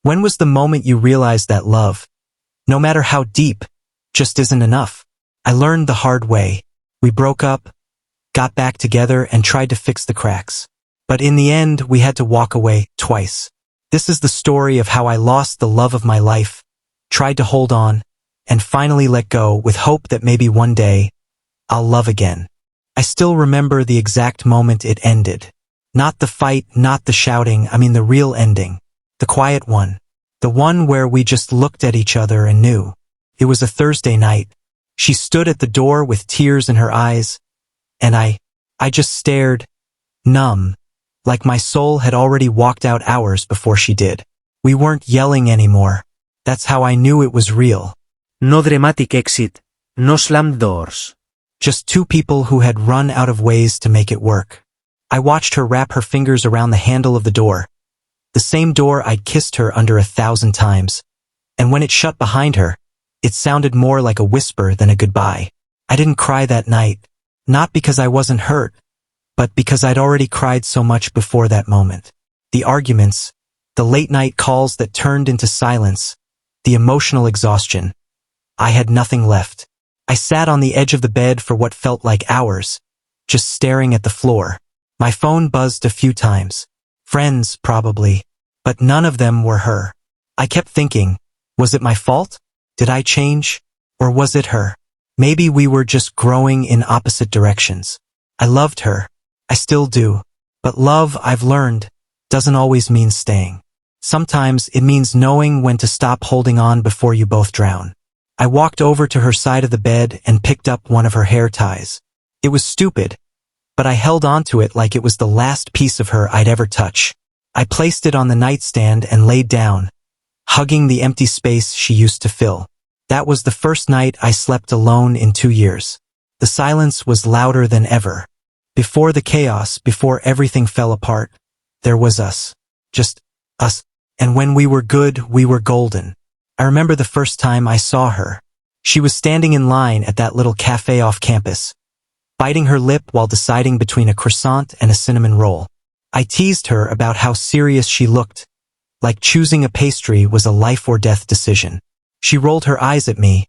When was the moment you realized that love, no matter how deep, just isn't enough? I learned the hard way. We broke up, got back together, and tried to fix the cracks. But in the end, we had to walk away twice. This is the story of how I lost the love of my life, tried to hold on, and finally let go with hope that maybe one day, I'll love again. I still remember the exact moment it ended. Not the fight, not the shouting, I mean the real ending. The quiet one. The one where we just looked at each other and knew. It was a Thursday night. She stood at the door with tears in her eyes, and I just stared, numb, like my soul had already walked out hours before she did. We weren't yelling anymore. That's how I knew it was real. No dramatic exit, no slammed doors. Just two people who had run out of ways to make it work. I watched her wrap her fingers around the handle of the door. The same door I'd kissed her under 1,000 times. And when it shut behind her, it sounded more like a whisper than a goodbye. I didn't cry that night, not because I wasn't hurt, but because I'd already cried so much before that moment. The arguments, the late-night calls that turned into silence, the emotional exhaustion. I had nothing left. I sat on the edge of the bed for what felt like hours, just staring at the floor. My phone buzzed a few times. Friends, probably, but none of them were her. I kept thinking, was it my fault? Did I change? Or was it her? Maybe we were just growing in opposite directions. I loved her. I still do. But love, I've learned, doesn't always mean staying. Sometimes it means knowing when to stop holding on before you both drown. I walked over to her side of the bed and picked up one of her hair ties. It was stupid, but I held onto it like it was the last piece of her I'd ever touch. I placed it on the nightstand and laid down, hugging the empty space she used to fill. That was the first night I slept alone in 2 years. The silence was louder than ever. Before the chaos, before everything fell apart, there was us. Just us. And when we were good, we were golden. I remember the first time I saw her. She was standing in line at that little cafe off campus, biting her lip while deciding between a croissant and a cinnamon roll. I teased her about how serious she looked, like choosing a pastry was a life or death decision. She rolled her eyes at me,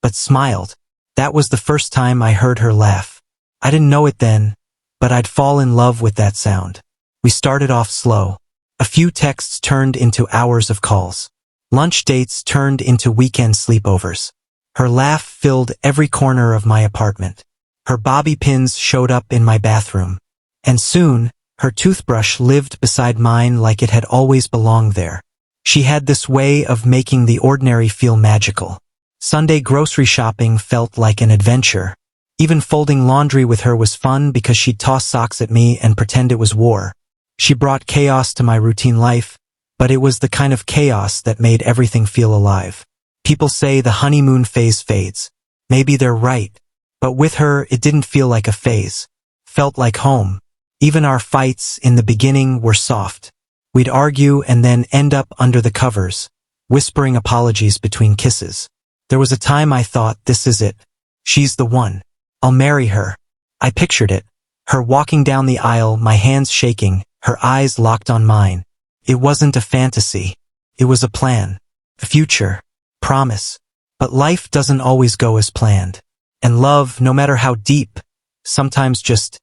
but smiled. That was the first time I heard her laugh. I didn't know it then, but I'd fall in love with that sound. We started off slow. A few texts turned into hours of calls. Lunch dates turned into weekend sleepovers. Her laugh filled every corner of my apartment. Her bobby pins showed up in my bathroom. And soon, her toothbrush lived beside mine like it had always belonged there. She had this way of making the ordinary feel magical. Sunday grocery shopping felt like an adventure. Even folding laundry with her was fun because she'd toss socks at me and pretend it was war. She brought chaos to my routine life, but it was the kind of chaos that made everything feel alive. People say the honeymoon phase fades. Maybe they're right. But with her, it didn't feel like a phase. Felt like home. Even our fights in the beginning were soft. We'd argue and then end up under the covers, whispering apologies between kisses. There was a time I thought, this is it. She's the one. I'll marry her. I pictured it. Her walking down the aisle, my hands shaking, her eyes locked on mine. It wasn't a fantasy. It was a plan. A future. Promise. But life doesn't always go as planned. And love, no matter how deep, sometimes just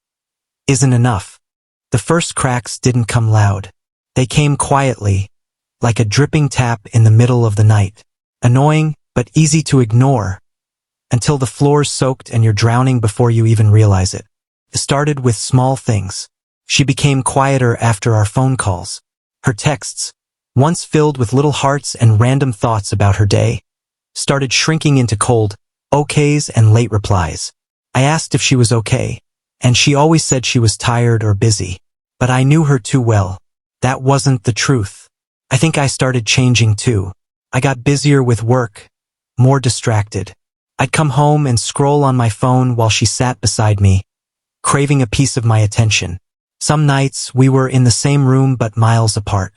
isn't enough. The first cracks didn't come loud. They came quietly, like a dripping tap in the middle of the night. Annoying, but easy to ignore, until the floor's soaked and you're drowning before you even realize it. It started with small things. She became quieter after our phone calls. Her texts, once filled with little hearts and random thoughts about her day, started shrinking into cold okays and late replies. I asked if she was okay, and she always said she was tired or busy. But I knew her too well. That wasn't the truth. I think I started changing too. I got busier with work, more distracted. I'd come home and scroll on my phone while she sat beside me, craving a piece of my attention. Some nights we were in the same room but miles apart.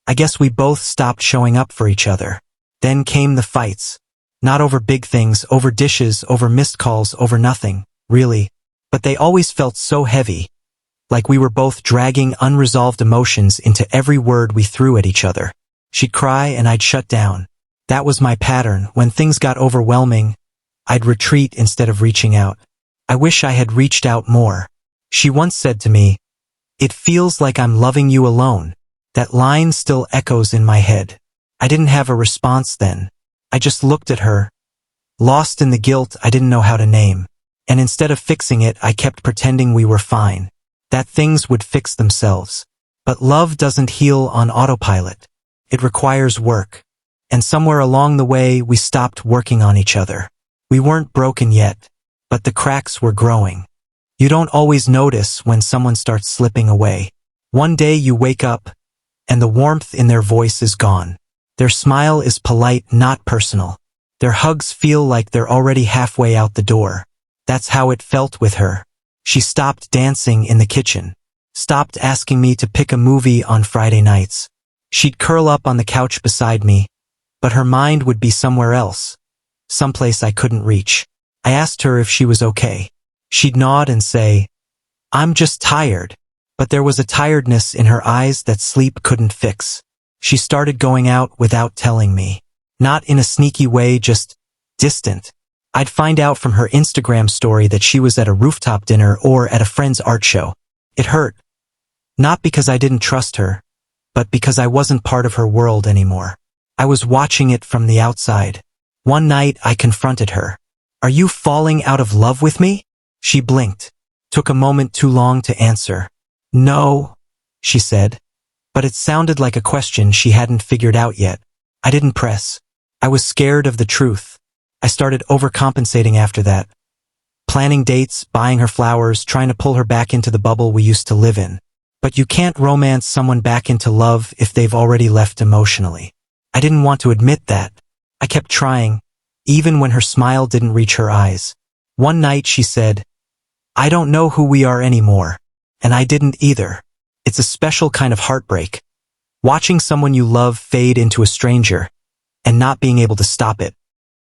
I guess we both stopped showing up for each other. Then came the fights. Not over big things, over dishes, over missed calls, over nothing, really. But they always felt so heavy, like we were both dragging unresolved emotions into every word we threw at each other. She'd cry and I'd shut down. That was my pattern. When things got overwhelming, I'd retreat instead of reaching out. I wish I had reached out more. She once said to me, "It feels like I'm loving you alone." That line still echoes in my head. I didn't have a response then. I just looked at her, lost in the guilt I didn't know how to name. And instead of fixing it, I kept pretending we were fine, that things would fix themselves. But love doesn't heal on autopilot. It requires work. And somewhere along the way, we stopped working on each other. We weren't broken yet, but the cracks were growing. You don't always notice when someone starts slipping away. One day you wake up, and the warmth in their voice is gone. Their smile is polite, not personal. Their hugs feel like they're already halfway out the door. That's how it felt with her. She stopped dancing in the kitchen, stopped asking me to pick a movie on Friday nights. She'd curl up on the couch beside me, but her mind would be somewhere else, someplace I couldn't reach. I asked her if she was okay. She'd nod and say, "I'm just tired," but there was a tiredness in her eyes that sleep couldn't fix. She started going out without telling me. Not in a sneaky way, just distant. I'd find out from her Instagram story that she was at a rooftop dinner or at a friend's art show. It hurt. Not because I didn't trust her, but because I wasn't part of her world anymore. I was watching it from the outside. One night I confronted her. "Are you falling out of love with me?" She blinked. Took a moment too long to answer. "No," she said. But it sounded like a question she hadn't figured out yet. I didn't press. I was scared of the truth. I started overcompensating after that. Planning dates, buying her flowers, trying to pull her back into the bubble we used to live in. But you can't romance someone back into love if they've already left emotionally. I didn't want to admit that. I kept trying, even when her smile didn't reach her eyes. One night she said, "I don't know who we are anymore." And I didn't either. It's a special kind of heartbreak. Watching someone you love fade into a stranger, and not being able to stop it.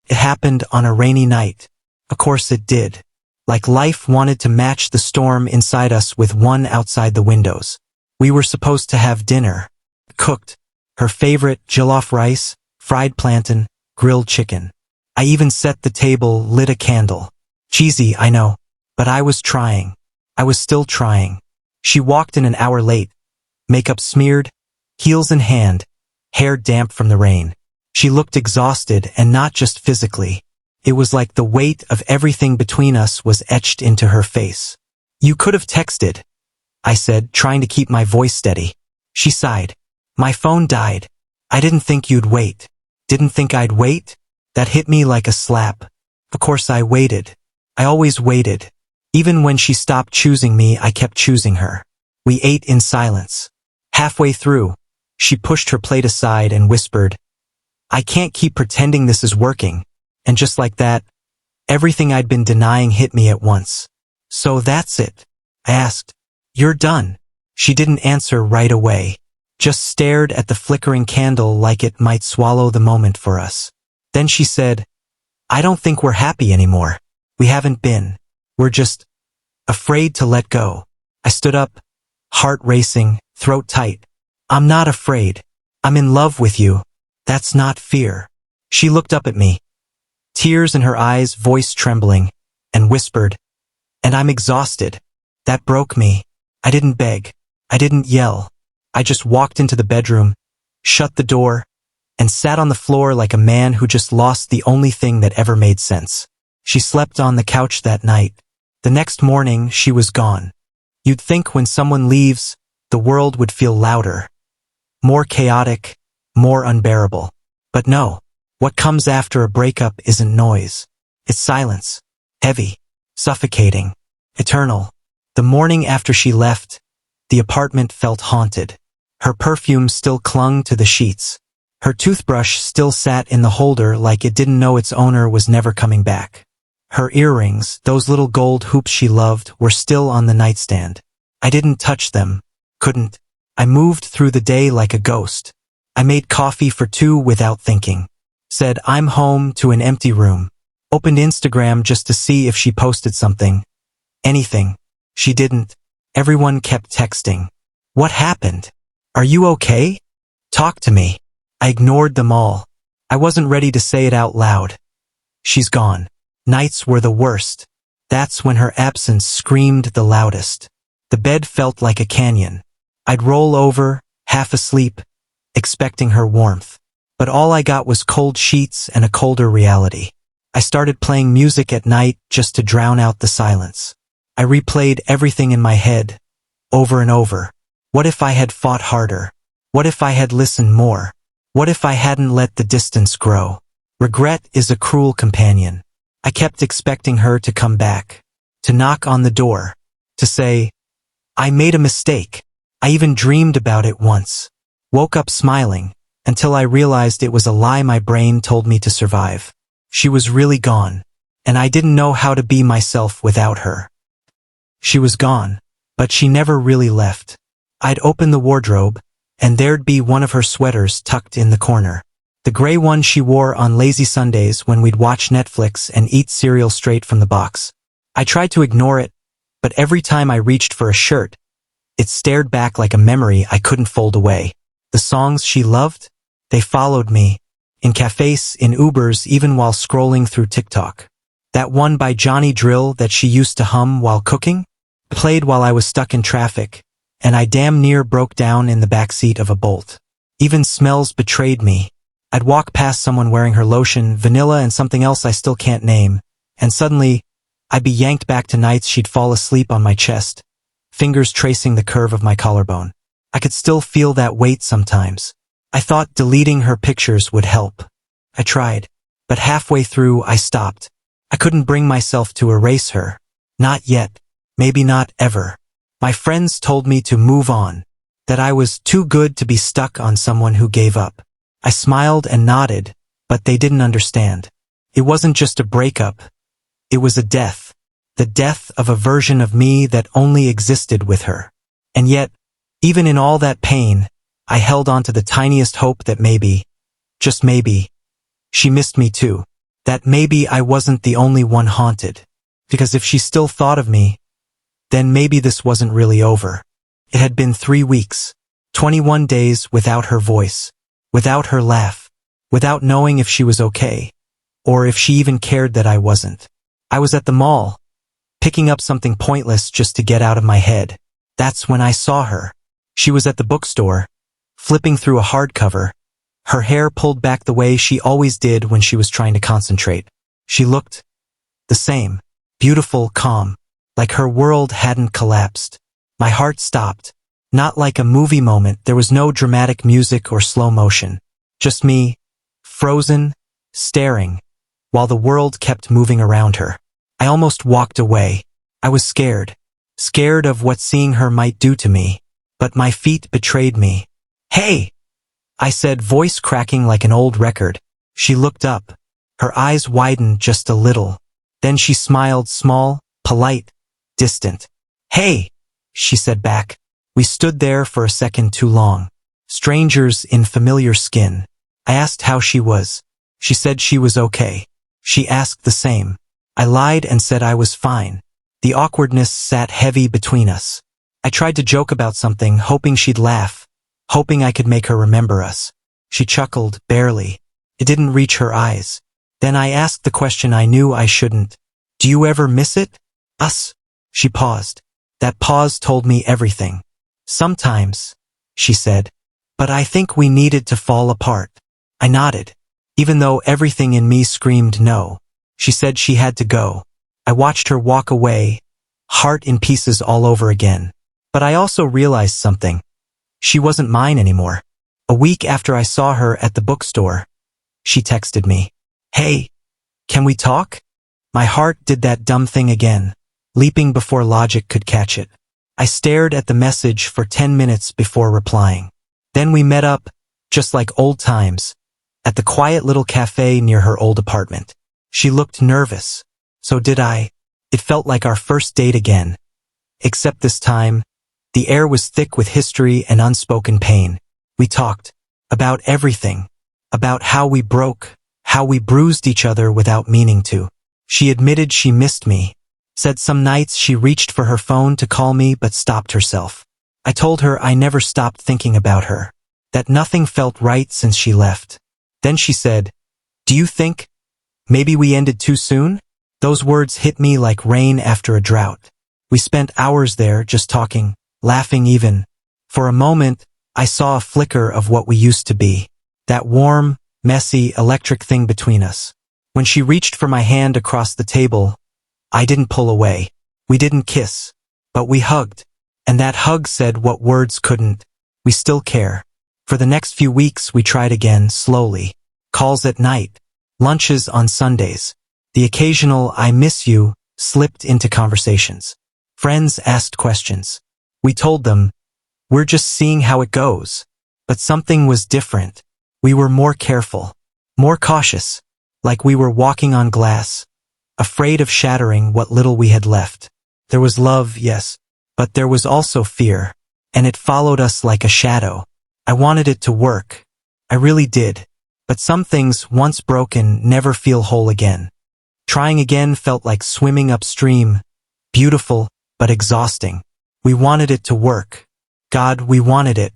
It happened on a rainy night. Of course it did. Like life wanted to match the storm inside us with one outside the windows. We were supposed to have dinner. Cooked. Her favorite jollof rice, fried plantain, grilled chicken. I even set the table, lit a candle. Cheesy, I know. But I was trying. I was still trying. She walked in an hour late. Makeup smeared, heels in hand, hair damp from the rain. She looked exhausted, and not just physically. It was like the weight of everything between us was etched into her face. "You could have texted," I said, trying to keep my voice steady. She sighed. "My phone died. I didn't think you'd wait." Didn't think I'd wait? That hit me like a slap. Of course I waited. I always waited. Even when she stopped choosing me, I kept choosing her. We ate in silence. Halfway through, she pushed her plate aside and whispered, "I can't keep pretending this is working." And just like that, everything I'd been denying hit me at once. "So that's it?" I asked. "You're done?" She didn't answer right away, just stared at the flickering candle like it might swallow the moment for us. Then she said, "I don't think we're happy anymore. We haven't been. We're just afraid to let go." I stood up, heart racing, throat tight. "I'm not afraid. I'm in love with you. That's not fear." She looked up at me, tears in her eyes, voice trembling, and whispered, "And I'm exhausted." That broke me. I didn't beg. I didn't yell. I just walked into the bedroom, shut the door, and sat on the floor like a man who just lost the only thing that ever made sense. She slept on the couch that night. The next morning, she was gone. You'd think when someone leaves, the world would feel louder, more chaotic, more unbearable. But no, what comes after a breakup isn't noise. It's silence, heavy, suffocating, eternal. The morning after she left, the apartment felt haunted. Her perfume still clung to the sheets. Her toothbrush still sat in the holder like it didn't know its owner was never coming back. Her earrings, those little gold hoops she loved, were still on the nightstand. I didn't touch them. Couldn't. I moved through the day like a ghost. I made coffee for 2 without thinking. Said I'm home to an empty room. Opened Instagram just to see if she posted something. Anything. She didn't. Everyone kept texting. "What happened? Are you okay? Talk to me." I ignored them all. I wasn't ready to say it out loud. She's gone. Nights were the worst. That's when her absence screamed the loudest. The bed felt like a canyon. I'd roll over, half asleep, expecting her warmth. But all I got was cold sheets and a colder reality. I started playing music at night just to drown out the silence. I replayed everything in my head, over and over. What if I had fought harder? What if I had listened more? What if I hadn't let the distance grow? Regret is a cruel companion. I kept expecting her to come back, to knock on the door, to say, I made a mistake. I even dreamed about it once. Woke up smiling, until I realized it was a lie my brain told me to survive. She was really gone, and I didn't know how to be myself without her. She was gone, but she never really left. I'd open the wardrobe, and there'd be one of her sweaters tucked in the corner. The gray one she wore on lazy Sundays when we'd watch Netflix and eat cereal straight from the box. I tried to ignore it, but every time I reached for a shirt, it stared back like a memory I couldn't fold away. The songs she loved? They followed me. In cafes, in Ubers, even while scrolling through TikTok. That one by Johnny Drill that she used to hum while cooking? Played while I was stuck in traffic, and I damn near broke down in the backseat of a Bolt. Even smells betrayed me. I'd walk past someone wearing her lotion, vanilla and something else I still can't name, and suddenly, I'd be yanked back to nights she'd fall asleep on my chest, fingers tracing the curve of my collarbone. I could still feel that weight sometimes. I thought deleting her pictures would help. I tried, but halfway through I stopped. I couldn't bring myself to erase her. Not yet. Maybe not ever. My friends told me to move on, that I was too good to be stuck on someone who gave up. I smiled and nodded, but they didn't understand. It wasn't just a breakup. It was a death. The death of a version of me that only existed with her. And yet, even in all that pain, I held on to the tiniest hope that maybe, just maybe, she missed me too. That maybe I wasn't the only one haunted. Because if she still thought of me, then maybe this wasn't really over. It had been 3 weeks, 21 days without her voice, without her laugh, without knowing if she was okay, or if she even cared that I wasn't. I was at the mall, picking up something pointless just to get out of my head. That's when I saw her. She was at the bookstore, flipping through a hardcover, her hair pulled back the way she always did when she was trying to concentrate. She looked the same, beautiful, calm, like her world hadn't collapsed. My heart stopped. Not like a movie moment, there was no dramatic music or slow motion. Just me, frozen, staring, while the world kept moving around her. I almost walked away. I was scared. Scared of what seeing her might do to me. But my feet betrayed me. Hey! I said, voice cracking like an old record. She looked up. Her eyes widened just a little. Then she smiled, small, polite, distant. Hey! She said back. We stood there for a second too long. Strangers in familiar skin. I asked how she was. She said she was okay. She asked the same. I lied and said I was fine. The awkwardness sat heavy between us. I tried to joke about something, hoping she'd laugh, hoping I could make her remember us. She chuckled, barely. It didn't reach her eyes. Then I asked the question I knew I shouldn't. Do you ever miss it? Us? She paused. That pause told me everything. Sometimes, she said. But I think we needed to fall apart. I nodded, even though everything in me screamed no. She said she had to go. I watched her walk away, heart in pieces all over again. But I also realized something. She wasn't mine anymore. A week after I saw her at the bookstore, she texted me. Hey, can we talk? My heart did that dumb thing again, leaping before logic could catch it. I stared at the message for 10 minutes before replying. Then we met up, just like old times, at the quiet little cafe near her old apartment. She looked nervous. So did I. It felt like our first date again. Except this time, the air was thick with history and unspoken pain. We talked about everything, about how we broke, how we bruised each other without meaning to. She admitted she missed me, said some nights she reached for her phone to call me but stopped herself. I told her I never stopped thinking about her. that nothing felt right since she left. Then she said, "Do you think maybe we ended too soon?" Those words hit me like rain after a drought. We spent hours there just talking, laughing even. For a moment, I saw a flicker of what we used to be. That warm, messy, electric thing between us. When she reached for my hand across the table, I didn't pull away. We didn't kiss, but we hugged. And that hug said what words couldn't. We still care. For the next few weeks, we tried again, slowly. Calls at night. Lunches on Sundays. The occasional "I miss you" slipped into conversations. Friends asked questions. We told them, we're just seeing how it goes. But something was different. We were more careful. More cautious. Like we were walking on glass. Afraid of shattering what little we had left. There was love, yes. But there was also fear. And it followed us like a shadow. I wanted it to work. I really did. But some things, once broken, never feel whole again. Trying again felt like swimming upstream. Beautiful, but exhausting. We wanted it to work. God, we wanted it.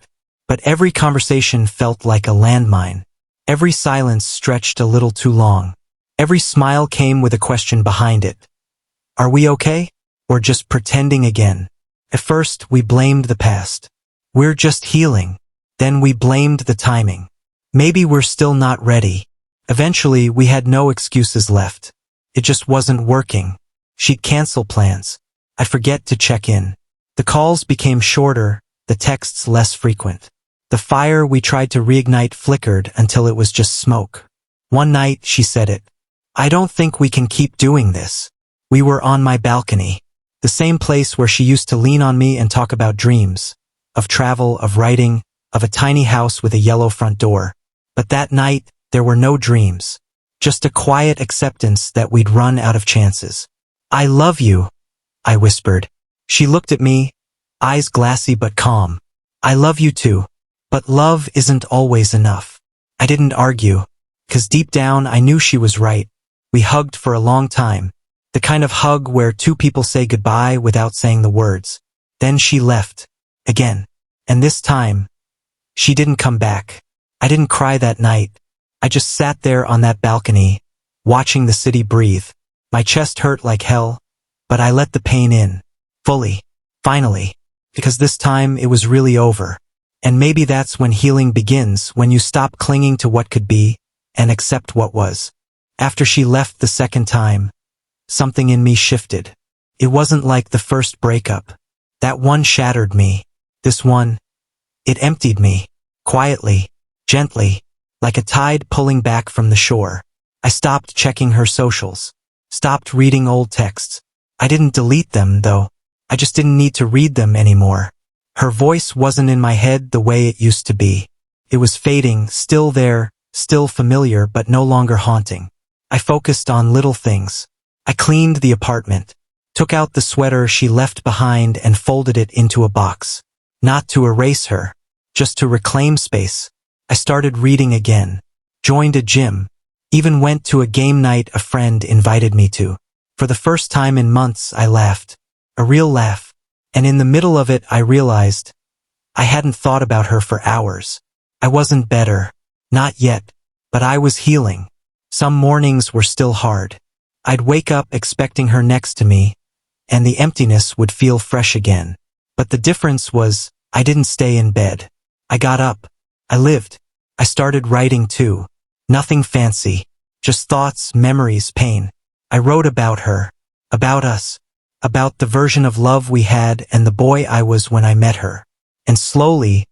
But every conversation felt like a landmine. Every silence stretched a little too long. Every smile came with a question behind it. Are we okay? Or just pretending again? At first, we blamed the past. We're just healing. Then we blamed the timing. Maybe we're still not ready. Eventually, we had no excuses left. It just wasn't working. She'd cancel plans. I'd forget to check in. The calls became shorter, the texts less frequent. The fire we tried to reignite flickered until it was just smoke. One night, she said it. I don't think we can keep doing this. We were on my balcony. The same place where she used to lean on me and talk about dreams. Of travel, of writing, of a tiny house with a yellow front door. But that night, there were no dreams. Just a quiet acceptance that we'd run out of chances. I love you, I whispered. She looked at me, eyes glassy but calm. I love you too. But love isn't always enough. I didn't argue, 'cause deep down I knew she was right. We hugged for a long time. The kind of hug where two people say goodbye without saying the words. Then she left. Again. And this time, she didn't come back. I didn't cry that night. I just sat there on that balcony, watching the city breathe. My chest hurt like hell, but I let the pain in. Fully. Finally. Because this time it was really over. And maybe that's when healing begins, when you stop clinging to what could be, and accept what was. After she left the second time, something in me shifted. It wasn't like the first breakup. That one shattered me. This one, it emptied me. Quietly, gently, like a tide pulling back from the shore. I stopped checking her socials. Stopped reading old texts. I didn't delete them, though. I just didn't need to read them anymore. Her voice wasn't in my head the way it used to be. It was fading, still there, still familiar, but no longer haunting. I focused on little things. I cleaned the apartment. Took out the sweater she left behind and folded it into a box. Not to erase her, just to reclaim space. I started reading again. Joined a gym. Even went to a game night a friend invited me to. For the first time in months, I laughed. A real laugh. And in the middle of it, I realized I hadn't thought about her for hours. I wasn't better. Not yet. But I was healing. Some mornings were still hard. I'd wake up expecting her next to me, and the emptiness would feel fresh again. But the difference was, I didn't stay in bed. I got up. I lived. I started writing too. Nothing fancy. Just thoughts, memories, pain. I wrote about her. About us. About the version of love we had and the boy I was when I met her. And slowly,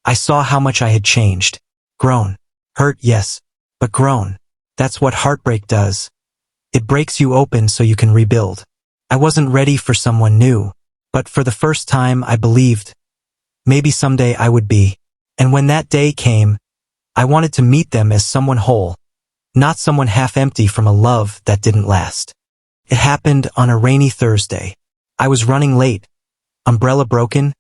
I saw how much I had changed. Grown. Hurt, yes. But grown. That's what heartbreak does. It breaks you open so you can rebuild. I wasn't ready for someone new. But for the first time, I believed. Maybe someday I would be. And when that day came, I wanted to meet them as someone whole. Not someone half empty from a love that didn't last. It happened on a rainy Thursday. I was running late, umbrella broken,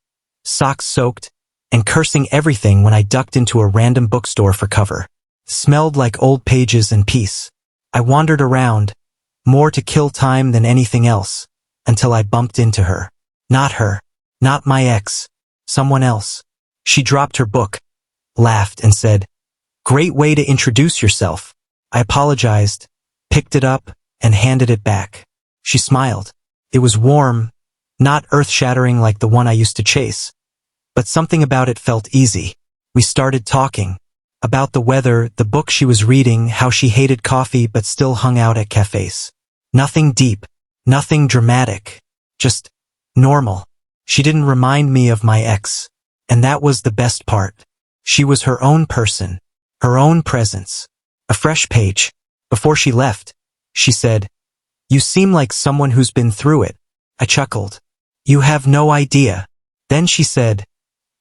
socks soaked, and cursing everything when I ducked into a random bookstore for cover. Smelled like old pages and peace. I wandered around, more to kill time than anything else, until I bumped into her. Not her. Not my ex. Someone else. She dropped her book, laughed, and said, "Great way to introduce yourself." I apologized, picked it up, and handed it back. She smiled. It was warm, not earth-shattering like the one I used to chase, but something about it felt easy. We started talking. About the weather, the book she was reading, how she hated coffee but still hung out at cafes. Nothing deep, nothing dramatic, just normal. She didn't remind me of my ex, and that was the best part. She was her own person, her own presence. A fresh page. Before she left, she said, "You seem like someone who's been through it." I chuckled. "You have no idea." Then she said,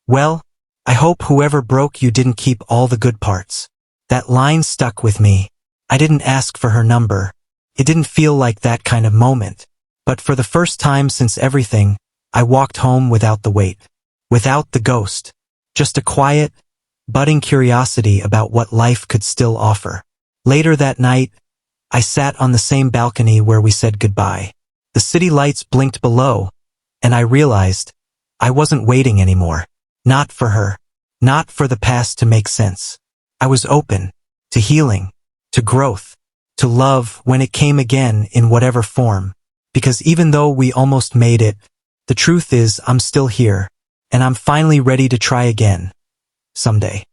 "Well, I hope whoever broke you didn't keep all the good parts." That line stuck with me. I didn't ask for her number. It didn't feel like that kind of moment. But for the first time since everything, I walked home without the weight. Without the ghost. Just a quiet, budding curiosity about what life could still offer. Later that night, I sat on the same balcony where we said goodbye. The city lights blinked below, and I realized I wasn't waiting anymore. Not for her. Not for the past to make sense. I was open to healing, to growth, to love when it came again in whatever form. Because even though we almost made it, the truth is I'm still here, and I'm finally ready to try again. Someday.